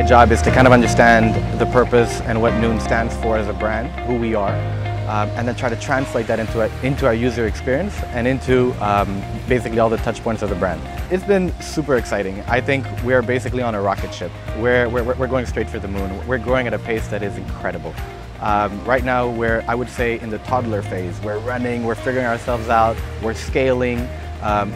job is to kind of understand the purpose and what Noon stands for as a brand, who we are, and then try to translate that into our user experience and into basically all the touch points of the brand. It's been super exciting. I think we're basically on a rocket ship. We're going straight for the moon. We're growing at a pace that is incredible. Right now we're, I would say, in the toddler phase. We're running, we're figuring ourselves out, we're scaling,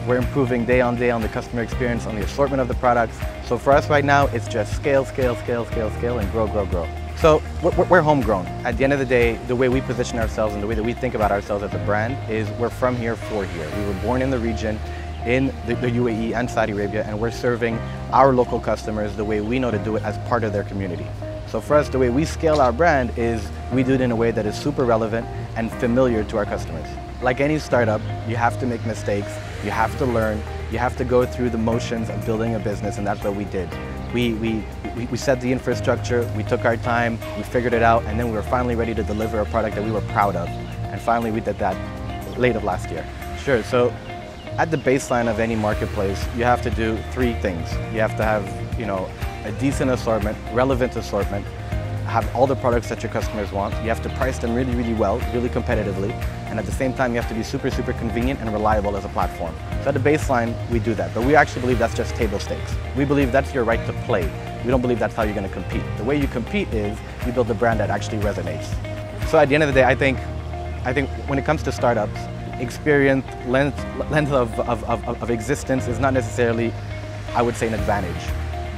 we're improving day on day on the customer experience, on the assortment of the products. So for us right now, it's just scale, scale, scale, scale, scale, and grow, grow, grow. So we're homegrown. At the end of the day, the way we position ourselves and the way that we think about ourselves as a brand is we're from here for here. We were born in the region, in the UAE and Saudi Arabia, and we're serving our local customers the way we know to do it as part of their community. So for us, the way we scale our brand is we do it in a way that is super relevant and familiar to our customers. Like any startup, you have to make mistakes, you have to learn, you have to go through the motions of building a business, and that's what we did. We set the infrastructure, we took our time, we figured it out, and then we were finally ready to deliver a product that we were proud of. And finally we did that late of last year. Sure, so at the baseline of any marketplace, you have to do three things. You have to have, a decent assortment, relevant assortment, have all the products that your customers want. You have to price them really, really well, really competitively. And at the same time, you have to be super, super convenient and reliable as a platform. So at the baseline, we do that. But we actually believe that's just table stakes. We believe that's your right to play. We don't believe that's how you're going to compete. The way you compete is you build a brand that actually resonates. So at the end of the day, I think when it comes to startups, experience, length of existence is not necessarily, I would say, an advantage.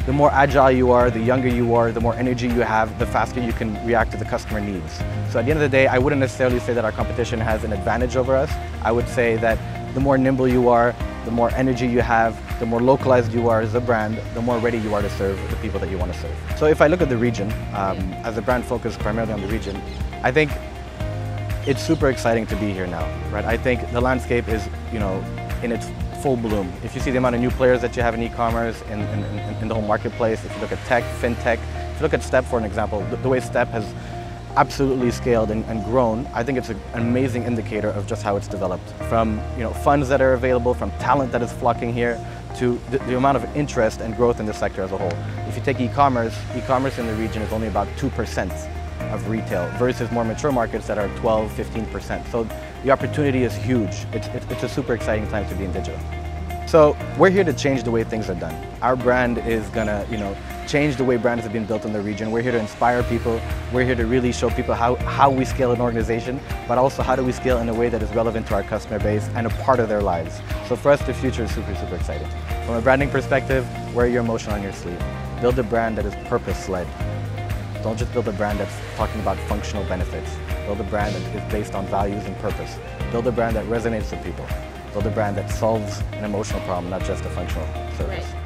The more agile you are, the younger you are, the more energy you have, the faster you can react to the customer needs. So at the end of the day, I wouldn't necessarily say that our competition has an advantage over us. I would say that the more nimble you are, the more energy you have, the more localized you are as a brand, the more ready you are to serve the people that you want to serve. So if I look at the region, as a brand focused primarily on the region, I think it's super exciting to be here now, right? I think the landscape is, in its full bloom. If you see the amount of new players that you have in e-commerce, in the whole marketplace, if you look at tech, fintech, if you look at Step for an example, the way Step has absolutely scaled and grown, I think it's an amazing indicator of just how it's developed. From funds that are available, from talent that is flocking here, to the amount of interest and growth in the sector as a whole. If you take e-commerce in the region is only about 2% of retail versus more mature markets that are 12, 15%. So the opportunity is huge. It's a super exciting time to be in digital. So we're here to change the way things are done. Our brand is gonna, change the way brands have been built in the region. We're here to inspire people. We're here to really show people how we scale an organization, but also how do we scale in a way that is relevant to our customer base and a part of their lives. So for us, the future is super, super exciting. From a branding perspective, wear your emotion on your sleeve. Build a brand that is purpose-led. Don't just build a brand that's talking about functional benefits. Build a brand that is based on values and purpose. Build a brand that resonates with people. Build a brand that solves an emotional problem, not just a functional service. Right.